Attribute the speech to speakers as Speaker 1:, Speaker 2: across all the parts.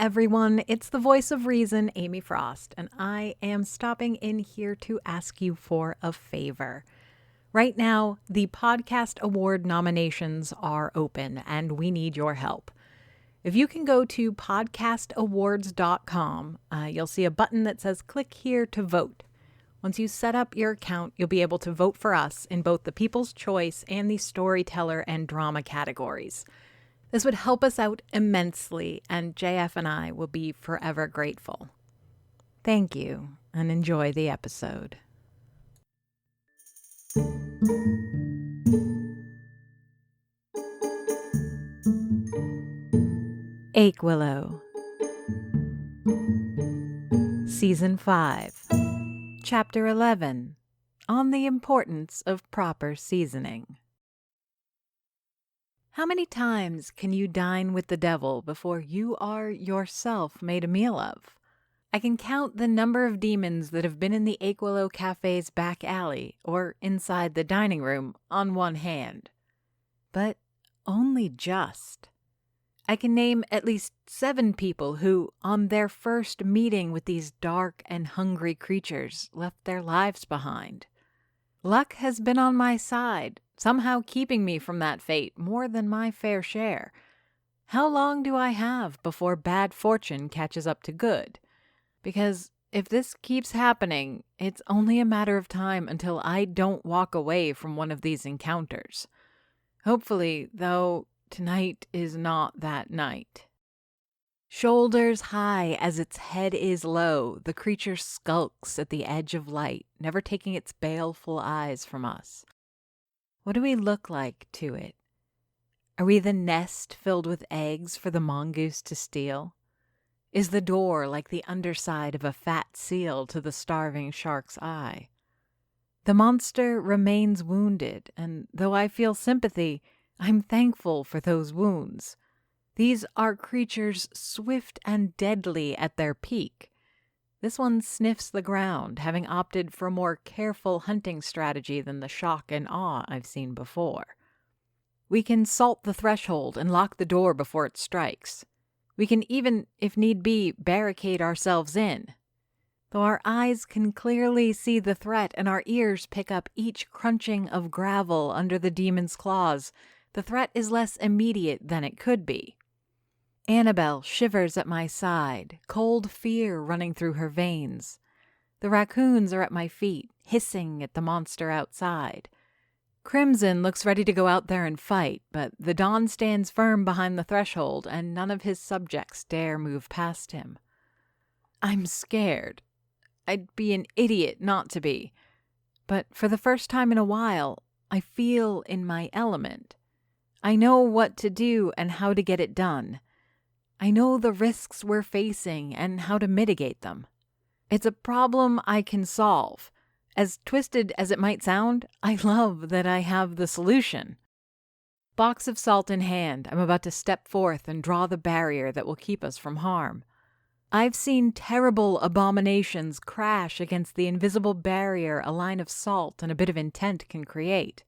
Speaker 1: everyone. It's the voice of reason, Amy Frost, and I am stopping in here to ask you for a favor. Right now, the podcast award nominations are open, and we need your help. If you can go to podcastawards.com, you'll see a button that says click here to vote. Once you set up your account, you'll be able to vote for us in both the People's Choice and the Storyteller and Drama categories. This would help us out immensely, and JF and I will be forever grateful. Thank you, and enjoy the episode. Willow, Season 5, Chapter 11, On the Importance of Proper Seasoning. How many times can you dine with the devil before you are yourself made a meal of? I can count the number of demons that have been in the Willow Cafe's back alley or inside the dining room on one hand. But only just. I can name at least 7 people who, on their first meeting with these dark and hungry creatures, left their lives behind. Luck has been on my side, somehow keeping me from that fate more than my fair share. How long do I have before bad fortune catches up to good? Because if this keeps happening, it's only a matter of time until I don't walk away from one of these encounters. Hopefully, though, tonight is not that night. Shoulders high as its head is low, the creature skulks at the edge of light, never taking its baleful eyes from us. What do we look like to it? Are we the nest filled with eggs for the mongoose to steal? Is the door like the underside of a fat seal to the starving shark's eye? The monster remains wounded, and though I feel sympathy, I'm thankful for those wounds. These are creatures swift and deadly at their peak. This one sniffs the ground, having opted for a more careful hunting strategy than the shock and awe I've seen before. We can salt the threshold and lock the door before it strikes. We can even, if need be, barricade ourselves in. Though our eyes can clearly see the threat and our ears pick up each crunching of gravel under the demon's claws, the threat is less immediate than it could be. Annabelle shivers at my side, cold fear running through her veins. The raccoons are at my feet, hissing at the monster outside. Crimson looks ready to go out there and fight, but the Don stands firm behind the threshold, and none of his subjects dare move past him. I'm scared. I'd be an idiot not to be. But for the first time in a while, I feel in my element. I know what to do and how to get it done. I know the risks we're facing and how to mitigate them. It's a problem I can solve. As twisted as it might sound, I love that I have the solution. Box of salt in hand, I'm about to step forth and draw the barrier that will keep us from harm. I've seen terrible abominations crash against the invisible barrier a line of salt and a bit of intent can create.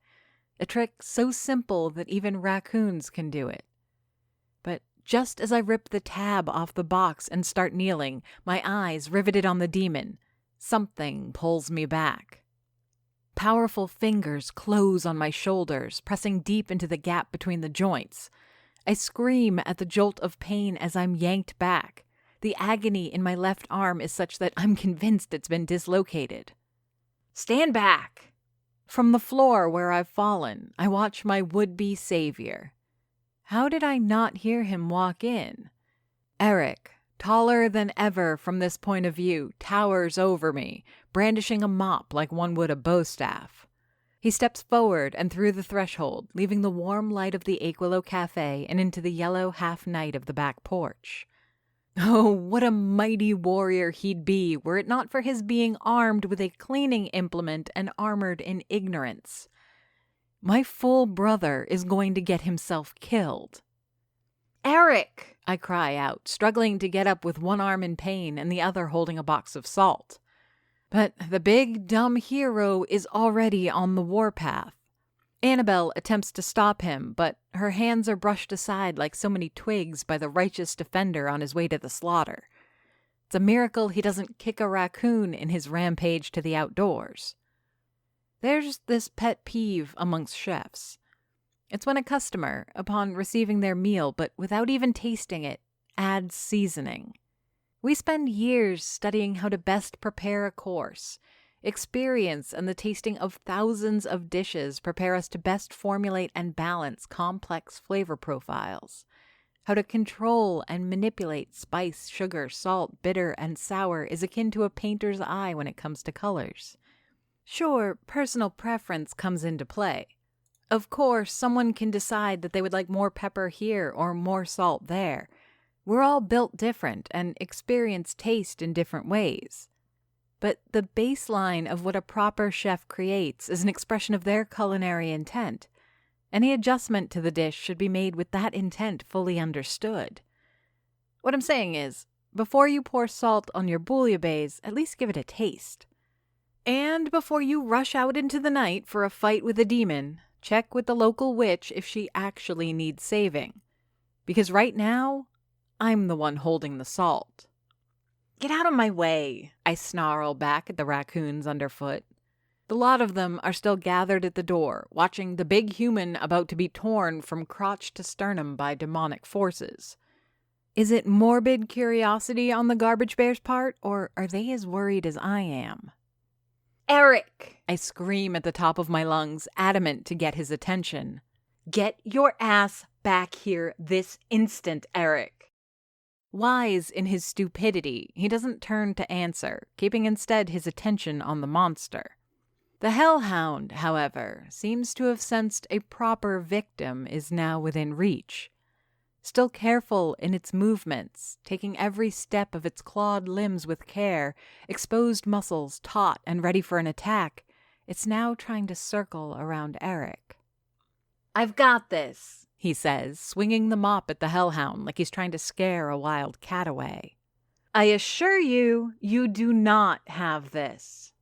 Speaker 1: A trick so simple that even raccoons can do it. But just as I rip the tab off the box and start kneeling, my eyes riveted on the demon, something pulls me back. Powerful fingers close on my shoulders, pressing deep into the gap between the joints. I scream at the jolt of pain as I'm yanked back. The agony in my left arm is such that I'm convinced it's been dislocated. Stand back! From the floor where I've fallen, I watch my would-be savior. How did I not hear him walk in? Eric, taller than ever from this point of view, towers over me, brandishing a mop like one would a bowstaff. He steps forward and through the threshold, leaving the warm light of the Willow Cafe and into the yellow half-night of the back porch. Oh, what a mighty warrior he'd be were it not for his being armed with a cleaning implement and armored in ignorance. My full brother is going to get himself killed. Eric! I cry out, struggling to get up with one arm in pain and the other holding a box of salt. But the big, dumb hero is already on the warpath. Annabelle attempts to stop him, but her hands are brushed aside like so many twigs by the righteous defender on his way to the slaughter. It's a miracle he doesn't kick a raccoon in his rampage to the outdoors. There's this pet peeve amongst chefs. It's when a customer, upon receiving their meal but without even tasting it, adds seasoning. We spend years studying how to best prepare a course. Experience and the tasting of thousands of dishes prepare us to best formulate and balance complex flavor profiles. How to control and manipulate spice, sugar, salt, bitter, and sour is akin to a painter's eye when it comes to colors. Sure, personal preference comes into play. Of course, someone can decide that they would like more pepper here or more salt there. We're all built different and experience taste in different ways. But the baseline of what a proper chef creates is an expression of their culinary intent. Any adjustment to the dish should be made with that intent fully understood. What I'm saying is, before you pour salt on your bouillabaisse, at least give it a taste. And before you rush out into the night for a fight with a demon, check with the local witch if she actually needs saving. Because right now, I'm the one holding the salt. Get out of my way, I snarl back at the raccoons underfoot. The lot of them are still gathered at the door, watching the big human about to be torn from crotch to sternum by demonic forces. Is it morbid curiosity on the garbage bear's part, or are they as worried as I am? Eric! I scream at the top of my lungs, adamant to get his attention. Get your ass back here this instant, Eric. Wise in his stupidity, he doesn't turn to answer, keeping instead his attention on the monster. The hellhound, however, seems to have sensed a proper victim is now within reach. Still careful in its movements, taking every step of its clawed limbs with care, exposed muscles taut and ready for an attack, it's now trying to circle around Eric. I've got this, he says, swinging the mop at the hellhound like he's trying to scare a wild cat away. I assure you, you do not have this.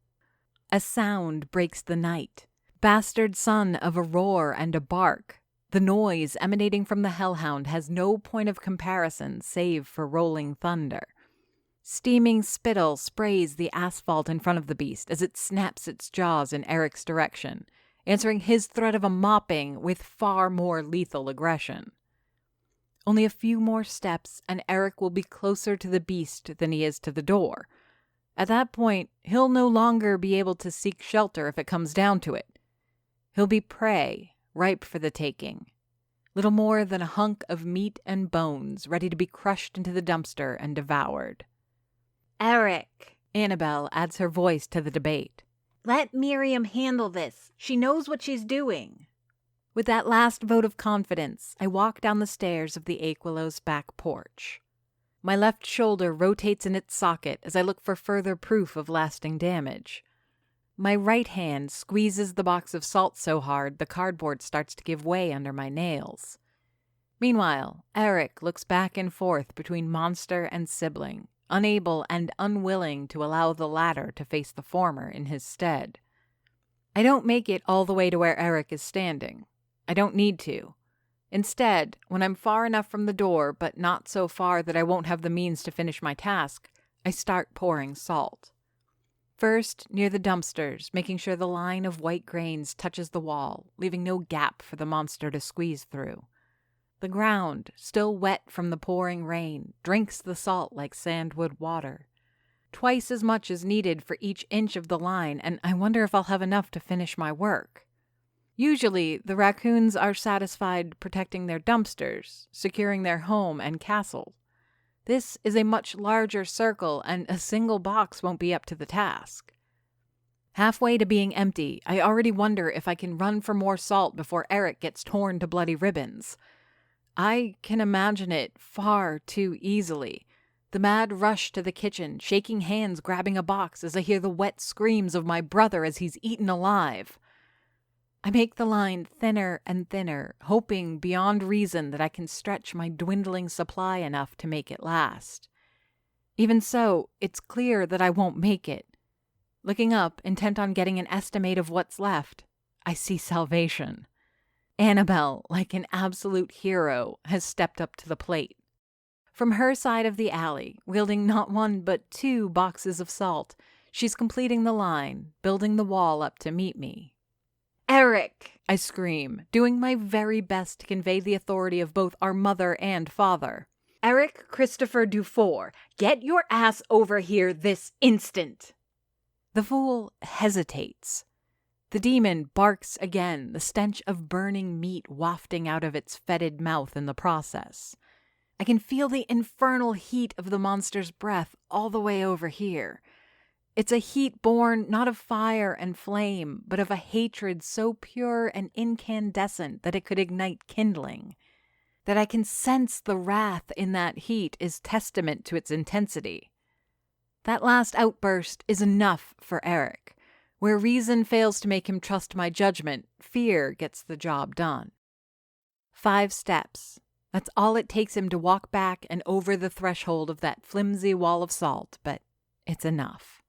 Speaker 1: A sound breaks the night, bastard son of a roar and a bark. The noise emanating from the hellhound has no point of comparison save for rolling thunder. Steaming spittle sprays the asphalt in front of the beast as it snaps its jaws in Eric's direction, answering his threat of a mopping with far more lethal aggression. Only a few more steps and Eric will be closer to the beast than he is to the door. At that point, he'll no longer be able to seek shelter if it comes down to it. He'll be prey, ripe for the taking. Little more than a hunk of meat and bones ready to be crushed into the dumpster and devoured. Eric, Annabelle adds her voice to the debate. Let Miriam handle this. She knows what she's doing. With that last vote of confidence, I walk down the stairs of the Aquilow's back porch. My left shoulder rotates in its socket as I look for further proof of lasting damage. My right hand squeezes the box of salt so hard the cardboard starts to give way under my nails. Meanwhile, Eric looks back and forth between monster and sibling, unable and unwilling to allow the latter to face the former in his stead. I don't make it all the way to where Eric is standing. I don't need to. Instead, when I'm far enough from the door, but not so far that I won't have the means to finish my task, I start pouring salt. First, near the dumpsters, making sure the line of white grains touches the wall, leaving no gap for the monster to squeeze through. The ground, still wet from the pouring rain, drinks the salt like sandwood water. Twice as much is needed for each inch of the line, and I wonder if I'll have enough to finish my work. Usually, the raccoons are satisfied protecting their dumpsters, securing their home and castle. This is a much larger circle, and a single box won't be up to the task. Halfway to being empty, I already wonder if I can run for more salt before Eric gets torn to bloody ribbons. I can imagine it far too easily. The mad rush to the kitchen, shaking hands grabbing a box as I hear the wet screams of my brother as he's eaten alive. I make the line thinner and thinner, hoping beyond reason that I can stretch my dwindling supply enough to make it last. Even so, it's clear that I won't make it. Looking up, intent on getting an estimate of what's left, I see salvation. Annabelle, like an absolute hero, has stepped up to the plate. From her side of the alley, wielding not one but 2 boxes of salt, she's completing the line, building the wall up to meet me. "Eric!" I scream, doing my very best to convey the authority of both our mother and father. "Eric Christopher Dufour, get your ass over here this instant!" The fool hesitates. The demon barks again, the stench of burning meat wafting out of its fetid mouth in the process. I can feel the infernal heat of the monster's breath all the way over here. It's a heat born not of fire and flame, but of a hatred so pure and incandescent that it could ignite kindling. That I can sense the wrath in that heat is testament to its intensity. That last outburst is enough for Eric. Where reason fails to make him trust my judgment, fear gets the job done. 5 steps. That's all it takes him to walk back and over the threshold of that flimsy wall of salt, but it's enough.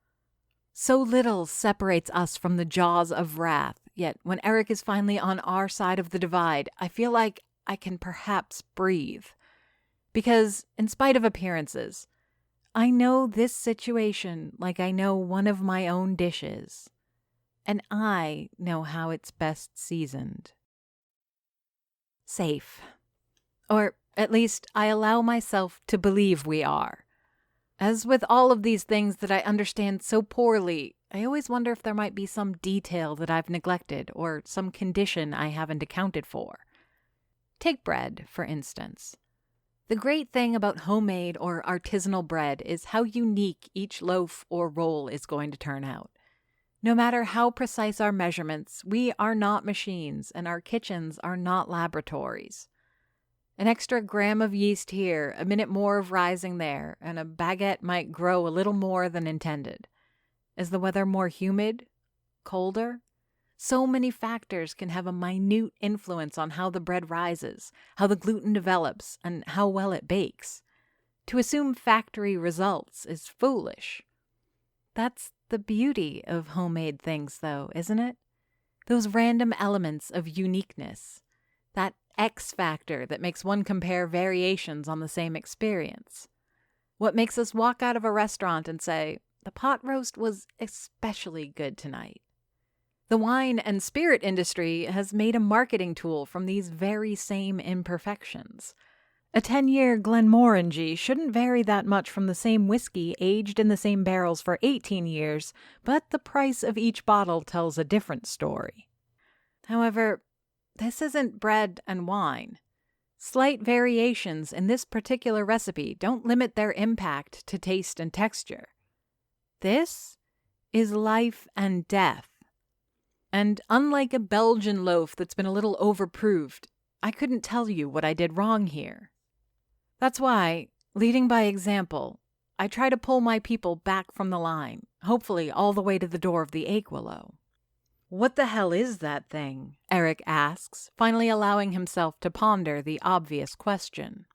Speaker 1: So little separates us from the jaws of wrath, yet when Eric is finally on our side of the divide, I feel like I can perhaps breathe. Because, in spite of appearances, I know this situation like I know one of my own dishes. And I know how it's best seasoned. Safe. Or at least I allow myself to believe we are. As with all of these things that I understand so poorly, I always wonder if there might be some detail that I've neglected or some condition I haven't accounted for. Take bread, for instance. The great thing about homemade or artisanal bread is how unique each loaf or roll is going to turn out. No matter how precise our measurements, we are not machines and our kitchens are not laboratories. An extra gram of yeast here, a minute more of rising there, and a baguette might grow a little more than intended. Is the weather more humid? Colder? So many factors can have a minute influence on how the bread rises, how the gluten develops, and how well it bakes. To assume factory results is foolish. That's the beauty of homemade things, though, isn't it? Those random elements of uniqueness. That X factor that makes one compare variations on the same experience. What makes us walk out of a restaurant and say, the pot roast was especially good tonight. The wine and spirit industry has made a marketing tool from these very same imperfections. A 10-year Glenmorangie shouldn't vary that much from the same whiskey aged in the same barrels for 18 years, but the price of each bottle tells a different story. However, this isn't bread and wine. Slight variations in this particular recipe don't limit their impact to taste and texture. This is life and death. And unlike a Belgian loaf that's been a little overproofed, I couldn't tell you what I did wrong here. That's why, leading by example, I try to pull my people back from the line, hopefully all the way to the door of the Aquilo. "What the hell is that thing?" Eric asks, finally allowing himself to ponder the obvious question.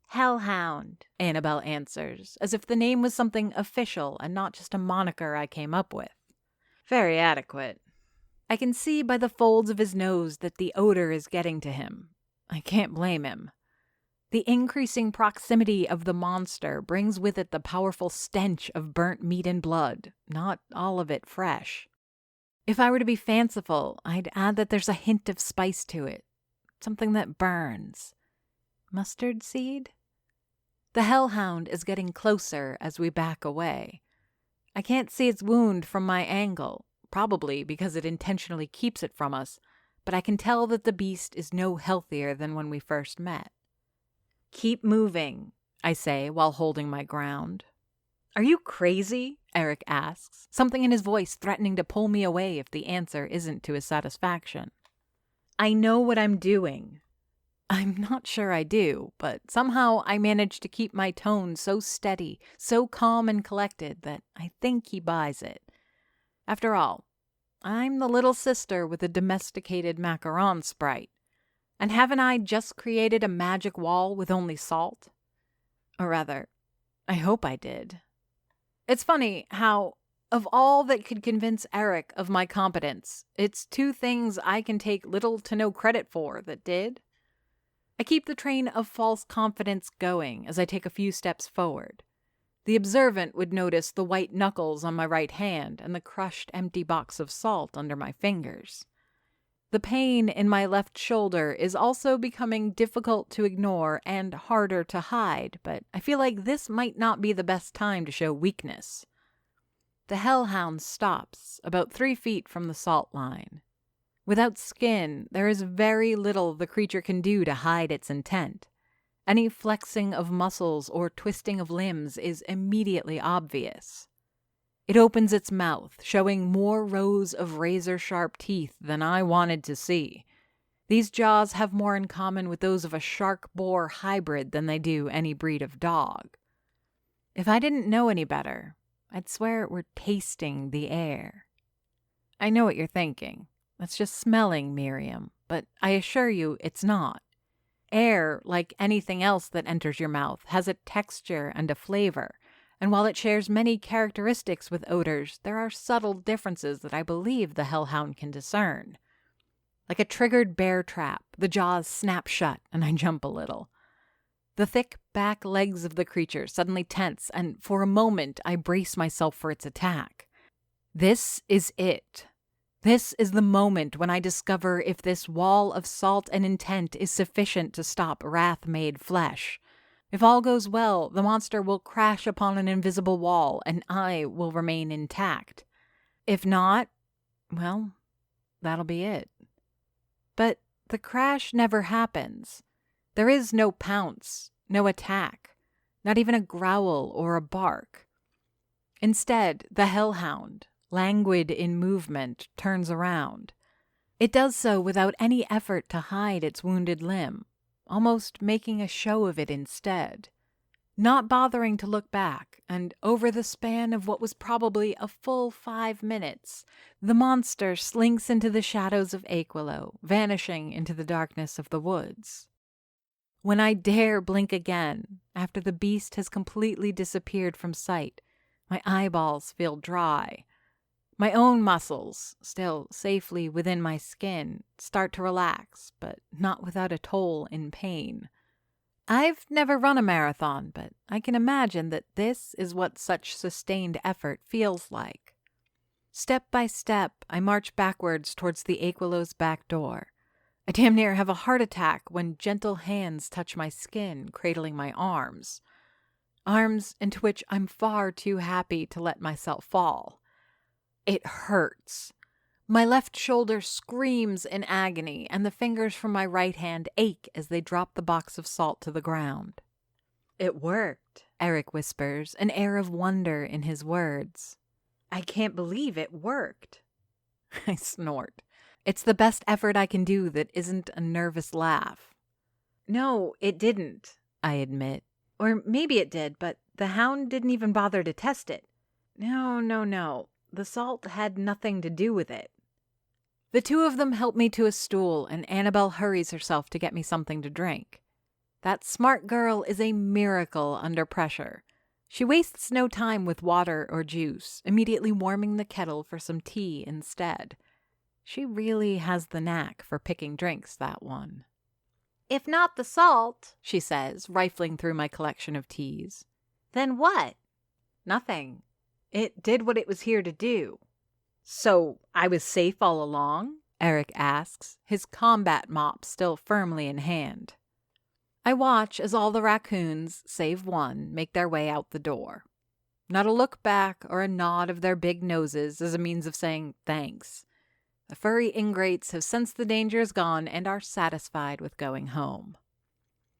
Speaker 1: "Hellhound," Annabelle answers, as if the name was something official and not just a moniker I came up with. Very adequate. I can see by the folds of his nose that the odor is getting to him. I can't blame him. The increasing proximity of the monster brings with it the powerful stench of burnt meat and blood, not all of it fresh. If I were to be fanciful, I'd add that there's a hint of spice to it, something that burns. Mustard seed? The hellhound is getting closer as we back away. I can't see its wound from my angle, probably because it intentionally keeps it from us, but I can tell that the beast is no healthier than when we first met. "Keep moving," I say while holding my ground. "Are you crazy?" Eric asks, something in his voice threatening to pull me away if the answer isn't to his satisfaction. I know what I'm doing. I'm not sure I do, but somehow I manage to keep my tone so steady, so calm and collected that I think he buys it. After all, I'm the little sister with a domesticated macaron sprite. And haven't I just created a magic wall with only salt? Or rather, I hope I did. It's funny how, Of all that could convince Eric of my competence, it's two things I can take little to no credit for that did. I keep the train of false confidence going as I take a few steps forward. The observant would notice the white knuckles on my right hand and the crushed empty box of salt under my fingers. The pain in my left shoulder is also becoming difficult to ignore and harder to hide, but I feel like this might not be the best time to show weakness. The hellhound stops about 3 feet from the salt line. Without skin, there is very little the creature can do to hide its intent. Any flexing of muscles or twisting of limbs is immediately obvious. It opens its mouth, showing more rows of razor-sharp teeth than I wanted to see. These jaws have more in common with those of a shark-boar hybrid than they do any breed of dog. If I didn't know any better, I'd swear it were tasting the air. I know what you're thinking. That's just smelling, Miriam, but I assure you it's not. Air, like anything else that enters your mouth, has a texture and a flavor, and while it shares many characteristics with odors, there are subtle differences that I believe the hellhound can discern. Like a triggered bear trap, the jaws snap shut and I jump a little. The thick back legs of the creature suddenly tense, and for a moment I brace myself for its attack. This is it. This is the moment when I discover if this wall of salt and intent is sufficient to stop wrath-made flesh. If all goes well, the monster will crash upon an invisible wall, and I will remain intact. If not, well, that'll be it. But the crash never happens. There is no pounce, no attack, not even a growl or a bark. Instead, the hellhound, languid in movement, turns around. It does so without any effort to hide its wounded limb, almost making a show of it instead. Not bothering to look back, and over the span of what was probably a full 5 minutes, the monster slinks into the shadows of Aquilo, vanishing into the darkness of the woods. When I dare blink again, after the beast has completely disappeared from sight, my eyeballs feel dry. My own muscles, still safely within my skin, start to relax, but not without a toll in pain. I've never run a marathon, but I can imagine that this is what such sustained effort feels like. Step by step, I march backwards towards the Aquilo's back door. I damn near have a heart attack when gentle hands touch my skin, cradling my arms. Arms into which I'm far too happy to let myself fall. It hurts. My left shoulder screams in agony, and the fingers from my right hand ache as they drop the box of salt to the ground. "It worked," Eric whispers, an air of wonder in his words. "I can't believe it worked." I snort. It's the best effort I can do that isn't a nervous laugh. "No, it didn't," I admit. "Or maybe it did, but the hound didn't even bother to test it. No. The salt had nothing to do with it." The two of them help me to a stool, and Annabelle hurries herself to get me something to drink. That smart girl is a miracle under pressure. She wastes no time with water or juice, immediately warming the kettle for some tea instead. She really has the knack for picking drinks, that one. "If not the salt," she says, rifling through my collection of teas. "Then what?" "Nothing. It did what it was here to do." "So I was safe all along?" Eric asks, his combat mop still firmly in hand. I watch as all the raccoons, save one, make their way out the door. Not a look back or a nod of their big noses as a means of saying thanks. The furry ingrates have sensed the danger is gone and are satisfied with going home.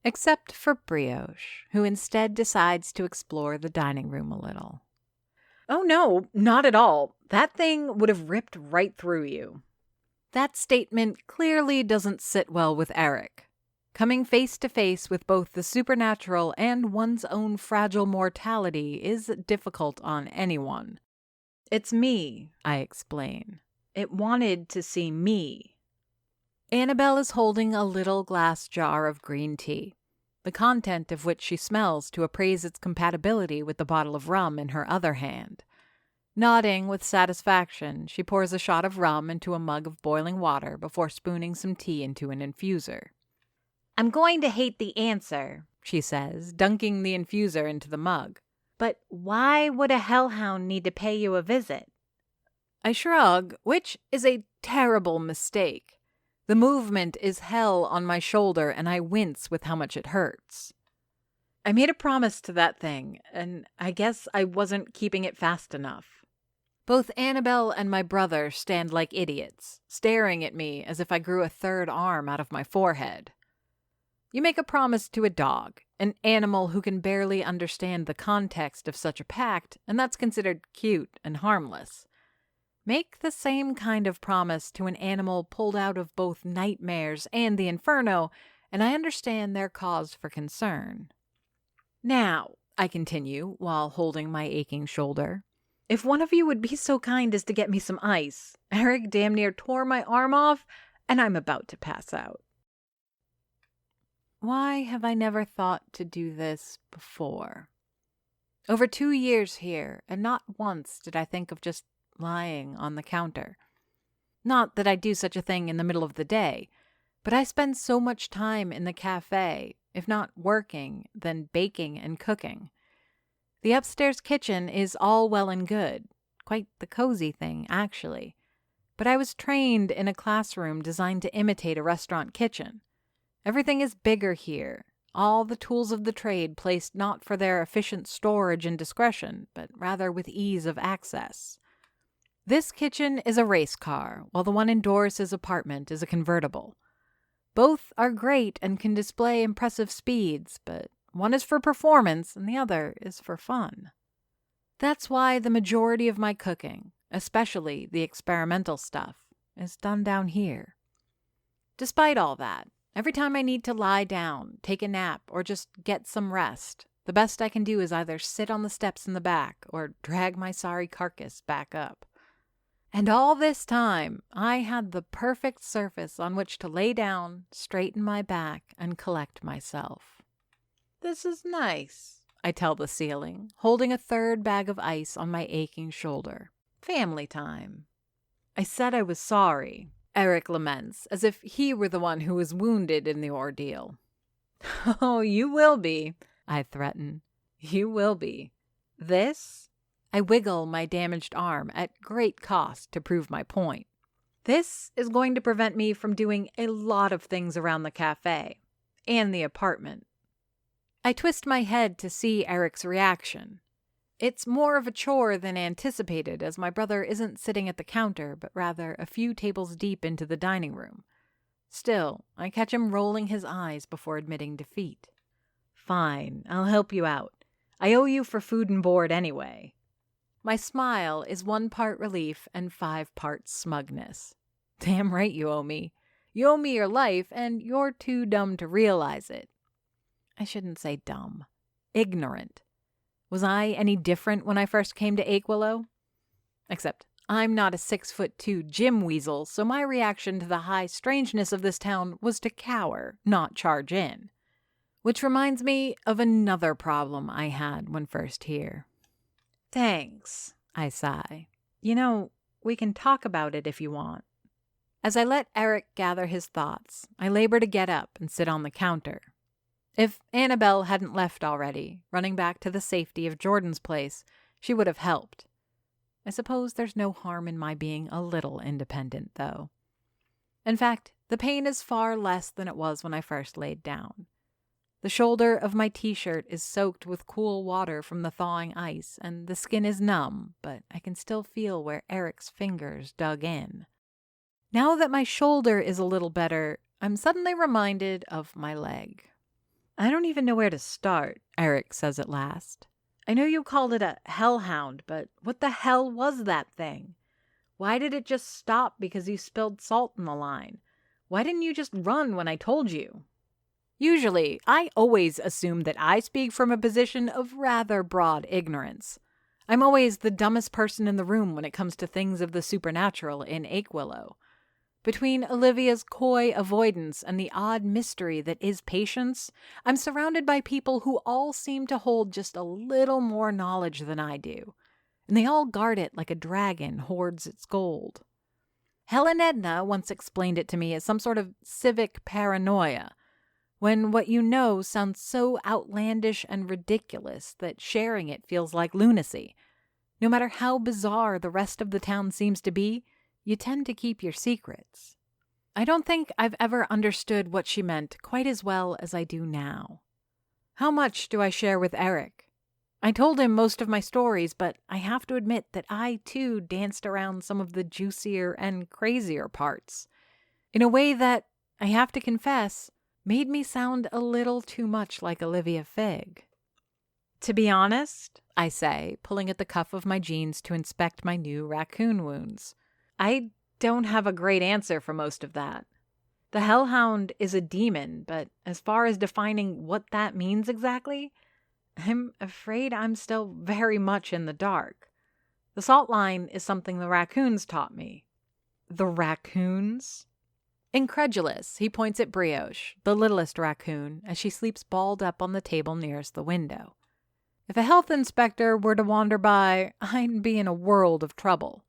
Speaker 1: Except for Brioche, who instead decides to explore the dining room a little. "Oh no, not at all. That thing would have ripped right through you." That statement clearly doesn't sit well with Eric. Coming face to face with both the supernatural and one's own fragile mortality is difficult on anyone. "It's me," I explain. "It wanted to see me." Annabelle is holding a little glass jar of green tea, the content of which she smells to appraise its compatibility with the bottle of rum in her other hand. Nodding with satisfaction, she pours a shot of rum into a mug of boiling water before spooning some tea into an infuser. "I'm going to hate the answer," she says, dunking the infuser into the mug. "But why would a hellhound need to pay you a visit?" I shrug, which is a terrible mistake. The movement is hell on my shoulder, and I wince with how much it hurts. I made a promise to that thing, and I guess I wasn't keeping it fast enough. Both Annabelle and my brother stand like idiots, staring at me as if I grew a third arm out of my forehead. You make a promise to a dog, an animal who can barely understand the context of such a pact, and that's considered cute and harmless. Make the same kind of promise to an animal pulled out of both nightmares and the inferno, and I understand their cause for concern. "Now," I continue while holding my aching shoulder, "if one of you would be so kind as to get me some ice. Eric damn near tore my arm off, and I'm about to pass out." Why have I never thought to do this before? Over 2 years here, and not once did I think of just lying on the counter. Not that I do such a thing in the middle of the day, but I spend so much time in the cafe, if not working, then baking and cooking. The upstairs kitchen is all well and good, quite the cozy thing, actually. But I was trained in a classroom designed to imitate a restaurant kitchen. Everything is bigger here, all the tools of the trade placed not for their efficient storage and discretion, but rather with ease of access. This kitchen is a race car, while the one in Doris's apartment is a convertible. Both are great and can display impressive speeds, but one is for performance and the other is for fun. That's why the majority of my cooking, especially the experimental stuff, is done down here. Despite all that, every time I need to lie down, take a nap, or just get some rest, the best I can do is either sit on the steps in the back or drag my sorry carcass back up. And all this time, I had the perfect surface on which to lay down, straighten my back, and collect myself. "This is nice," I tell the ceiling, holding a third bag of ice on my aching shoulder. "Family time." "I said I was sorry," Eric laments, as if he were the one who was wounded in the ordeal. "Oh, you will be," I threaten. "You will be. This?" I wiggle my damaged arm at great cost to prove my point. "This is going to prevent me from doing a lot of things around the cafe and the apartment." I twist my head to see Eric's reaction. It's more of a chore than anticipated, as my brother isn't sitting at the counter, but rather a few tables deep into the dining room. Still, I catch him rolling his eyes before admitting defeat. "Fine, I'll help you out. I owe you for food and board anyway." My smile is 1 part relief and 5 parts smugness. Damn right you owe me. You owe me your life, and you're too dumb to realize it. I shouldn't say dumb. Ignorant. Was I any different when I first came to Aquilo? Except I'm not a 6'2" gym weasel, so my reaction to the high strangeness of this town was to cower, not charge in. Which reminds me of another problem I had when first here. "Thanks," I sigh. "You know, we can talk about it if you want." As I let Eric gather his thoughts, I labor to get up and sit on the counter. If Annabelle hadn't left already, running back to the safety of Jordan's place, she would have helped. I suppose there's no harm in my being a little independent, though. In fact, the pain is far less than it was when I first laid down. The shoulder of my t-shirt is soaked with cool water from the thawing ice, and the skin is numb, but I can still feel where Eric's fingers dug in. Now that my shoulder is a little better, I'm suddenly reminded of my leg. "I don't even know where to start," Eric says at last. "I know you called it a hellhound, but what the hell was that thing? Why did it just stop because you spilled salt in the line? Why didn't you just run when I told you?" Usually, I always assume that I speak from a position of rather broad ignorance. I'm always the dumbest person in the room when it comes to things of the supernatural in Aquilo. Between Olivia's coy avoidance and the odd mystery that is Patience, I'm surrounded by people who all seem to hold just a little more knowledge than I do. and they all guard it like a dragon hoards its gold. Helen Edna once explained it to me as some sort of civic paranoia, when what you know sounds so outlandish and ridiculous that sharing it feels like lunacy. No matter how bizarre the rest of the town seems to be, you tend to keep your secrets. I don't think I've ever understood what she meant quite as well as I do now. How much do I share with Eric? I told him most of my stories, but I have to admit that I, too, danced around some of the juicier and crazier parts, in a way that, I have to confess, made me sound a little too much like Olivia Figg. To be honest, I say, pulling at the cuff of my jeans to inspect my new raccoon wounds, I don't have a great answer for most of that. The Hellhound is a demon, but as far as defining what that means exactly, I'm afraid I'm still very much in the dark. The salt line is something the raccoons taught me. The raccoons? Incredulous, he points at Brioche, the littlest raccoon, as she sleeps balled up on the table nearest the window. If a health inspector were to wander by, I'd be in a world of trouble.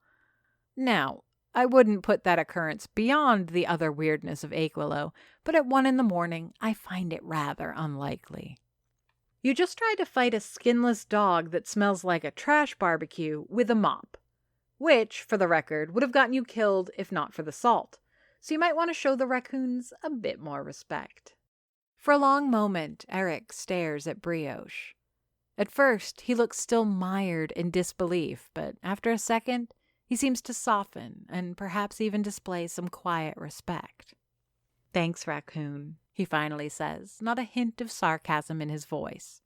Speaker 1: Now, I wouldn't put that occurrence beyond the other weirdness of Aquilo, but at 1 a.m, I find it rather unlikely. You just tried to fight a skinless dog that smells like a trash barbecue with a mop, which, for the record, would have gotten you killed if not for the salt, so you might want to show the raccoons a bit more respect. For a long moment, Eric stares at Brioche. At first, he looks still mired in disbelief, but after a second, he seems to soften and perhaps even display some quiet respect. "Thanks, raccoon," he finally says, not a hint of sarcasm in his voice.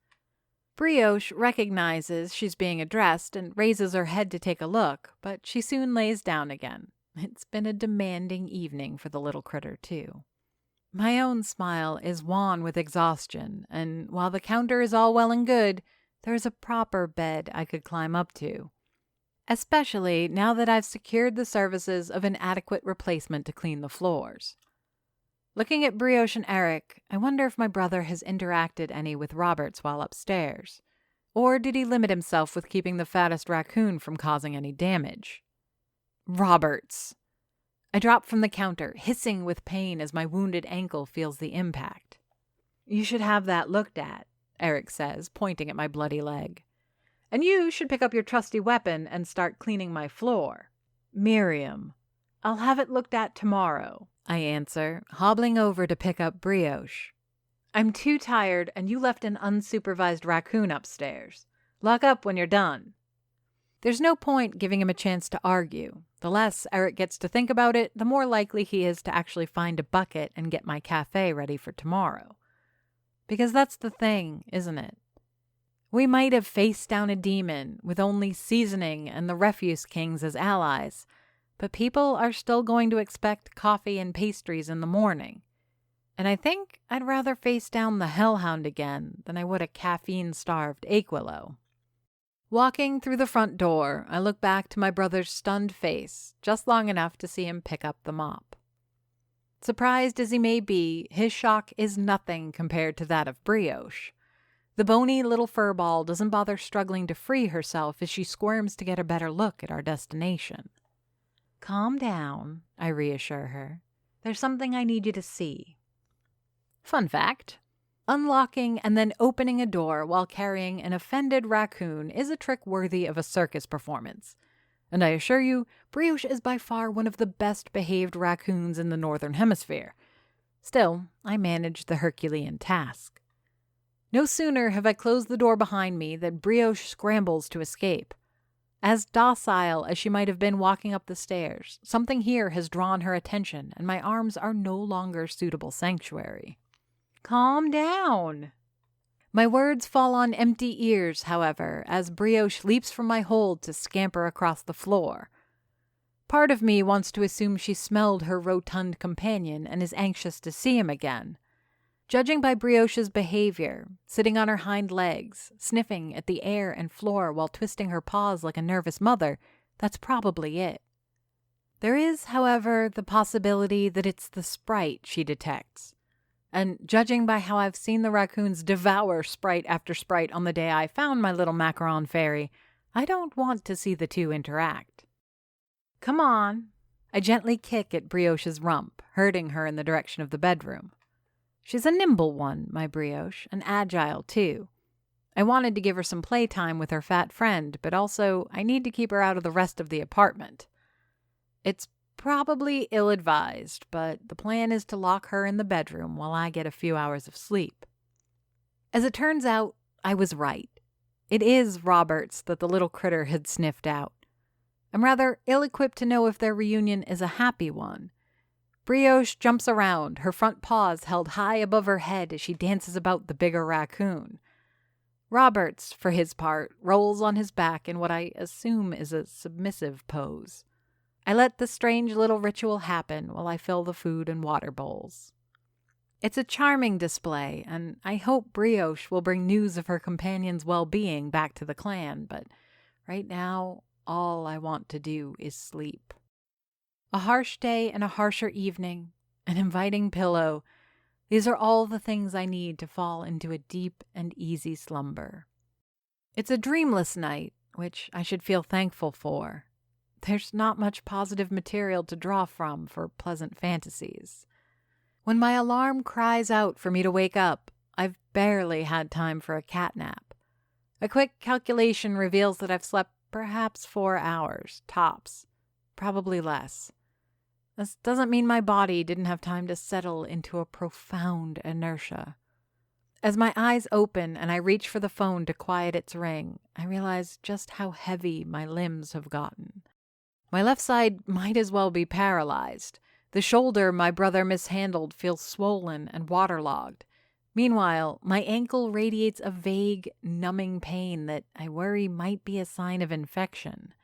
Speaker 1: Brioche recognizes she's being addressed and raises her head to take a look, but she soon lays down again. It's been a demanding evening for the little critter, too. My own smile is wan with exhaustion, and while the counter is all well and good, there's a proper bed I could climb up to. Especially now that I've secured the services of an adequate replacement to clean the floors. Looking at Brioche and Eric, I wonder if my brother has interacted any with Roberts while upstairs. Or did he limit himself with keeping the fattest raccoon from causing any damage? Roberts! I drop from the counter, hissing with pain as my wounded ankle feels the impact. "You should have that looked at," Eric says, pointing at my bloody leg. "And you should pick up your trusty weapon and start cleaning my floor." "Miriam." "I'll have it looked at tomorrow," I answer, hobbling over to pick up Brioche. "I'm too tired, and you left an unsupervised raccoon upstairs. Lock up when you're done." There's no point giving him a chance to argue. The less Eric gets to think about it, the more likely he is to actually find a bucket and get my cafe ready for tomorrow. Because that's the thing, isn't it? We might have faced down a demon with only seasoning and the refuse kings as allies, but people are still going to expect coffee and pastries in the morning. And I think I'd rather face down the Hellhound again than I would a caffeine-starved Aquilo. Walking through the front door, I look back to my brother's stunned face, just long enough to see him pick up the mop. Surprised as he may be, his shock is nothing compared to that of Brioche. The bony little furball doesn't bother struggling to free herself as she squirms to get a better look at our destination. "Calm down," I reassure her. "There's something I need you to see." Fun fact: unlocking and then opening a door while carrying an offended raccoon is a trick worthy of a circus performance. And I assure you, Brioche is by far one of the best behaved raccoons in the Northern Hemisphere. Still, I managed the Herculean task. No sooner have I closed the door behind me than Brioche scrambles to escape. As docile as she might have been walking up the stairs, something here has drawn her attention, and my arms are no longer suitable sanctuary. "Calm down." My words fall on empty ears, however, as Brioche leaps from my hold to scamper across the floor. Part of me wants to assume she smelled her rotund companion and is anxious to see him again. Judging by Brioche's behavior, sitting on her hind legs, sniffing at the air and floor while twisting her paws like a nervous mother, that's probably it. There is, however, the possibility that it's the Sprite she detects. And judging by how I've seen the raccoons devour Sprite after Sprite on the day I found my little macaron fairy, I don't want to see the two interact. Come on. I gently kick at Brioche's rump, herding her in the direction of the bedroom. She's a nimble one, my Brioche, and agile, too. I wanted to give her some playtime with her fat friend, but also I need to keep her out of the rest of the apartment. It's probably ill-advised, but the plan is to lock her in the bedroom while I get a few hours of sleep. As it turns out, I was right. It is Roberts that the little critter had sniffed out. I'm rather ill-equipped to know if their reunion is a happy one. Brioche jumps around, her front paws held high above her head as she dances about the bigger raccoon. Roberts, for his part, rolls on his back in what I assume is a submissive pose. I let the strange little ritual happen while I fill the food and water bowls. It's a charming display, and I hope Brioche will bring news of her companion's well-being back to the clan, but right now, all I want to do is sleep. A harsh day and a harsher evening, an inviting pillow, these are all the things I need to fall into a deep and easy slumber. It's a dreamless night, which I should feel thankful for. There's not much positive material to draw from for pleasant fantasies. When my alarm cries out for me to wake up, I've barely had time for a cat nap. A quick calculation reveals that I've slept perhaps 4 hours, tops, probably less. This doesn't mean my body didn't have time to settle into a profound inertia. As my eyes open and I reach for the phone to quiet its ring, I realize just how heavy my limbs have gotten. My left side might as well be paralyzed. The shoulder my brother mishandled feels swollen and waterlogged. Meanwhile, my ankle radiates a vague, numbing pain that I worry might be a sign of infection.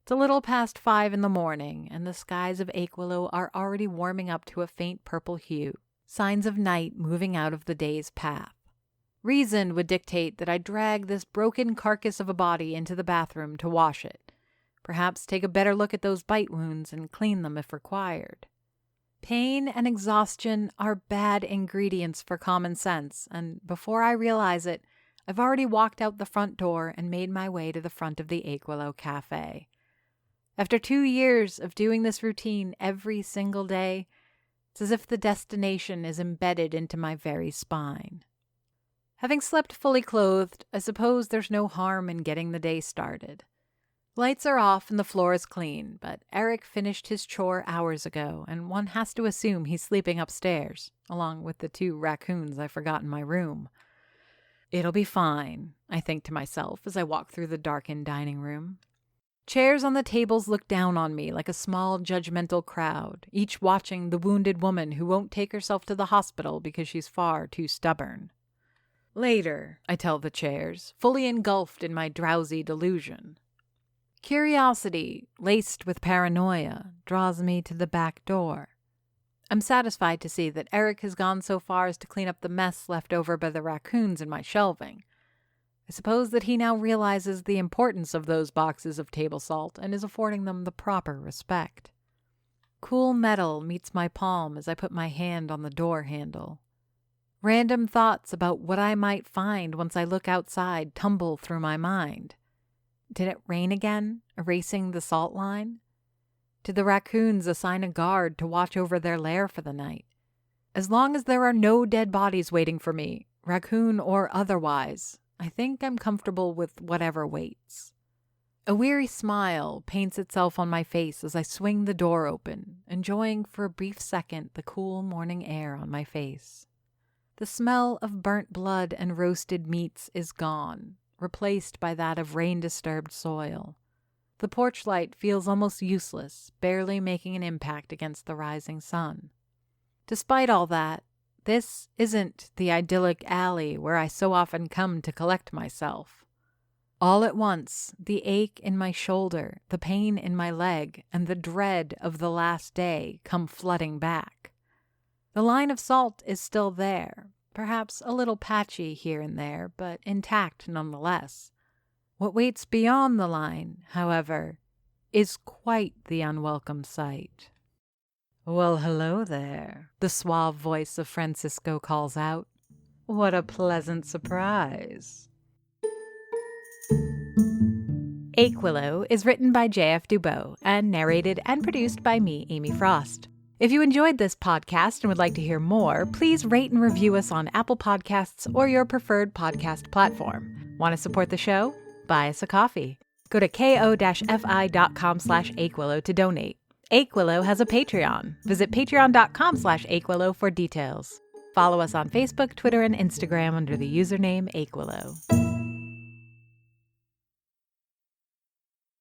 Speaker 1: It's a little past 5 in the morning, and the skies of Aquilo are already warming up to a faint purple hue, signs of night moving out of the day's path. Reason would dictate that I drag this broken carcass of a body into the bathroom to wash it. Perhaps take a better look at those bite wounds and clean them if required. Pain and exhaustion are bad ingredients for common sense, and before I realize it, I've already walked out the front door and made my way to the front of the Aquilo Cafe. After 2 years of doing this routine every single day, it's as if the destination is embedded into my very spine. Having slept fully clothed, I suppose there's no harm in getting the day started. Lights are off and the floor is clean, but Eric finished his chore hours ago, and one has to assume he's sleeping upstairs, along with the 2 raccoons I forgot in my room. It'll be fine, I think to myself as I walk through the darkened dining room. Chairs on the tables look down on me like a small judgmental crowd, each watching the wounded woman who won't take herself to the hospital because she's far too stubborn. Later, I tell the chairs, fully engulfed in my drowsy delusion. Curiosity, laced with paranoia, draws me to the back door. I'm satisfied to see that Eric has gone so far as to clean up the mess left over by the raccoons in my shelving. I suppose that he now realizes the importance of those boxes of table salt and is affording them the proper respect. Cool metal meets my palm as I put my hand on the door handle. Random thoughts about what I might find once I look outside tumble through my mind. Did it rain again, erasing the salt line? Did the raccoons assign a guard to watch over their lair for the night? As long as there are no dead bodies waiting for me, raccoon or otherwise, I think I'm comfortable with whatever waits. A weary smile paints itself on my face as I swing the door open, enjoying for a brief second the cool morning air on my face. The smell of burnt blood and roasted meats is gone, replaced by that of rain-disturbed soil. The porch light feels almost useless, barely making an impact against the rising sun. Despite all that, this isn't the idyllic alley where I so often come to collect myself. All at once, the ache in my shoulder, the pain in my leg, and the dread of the last day come flooding back. The line of salt is still there, perhaps a little patchy here and there, but intact nonetheless. What waits beyond the line, however, is quite the unwelcome sight. "Well, hello there," the suave voice of Francisco calls out. "What a pleasant surprise." Aquilo is written by J.F. Dubow and narrated and produced by me, Amy Frost. If you enjoyed this podcast and would like to hear more, please rate and review us on Apple Podcasts or your preferred podcast platform. Want to support the show? Buy us a coffee. Go to ko-fi.com/Aquilo to donate. Aquilo has a Patreon. Visit patreon.com/Aquilo for details. Follow us on Facebook, Twitter, and Instagram under the username Aquilo.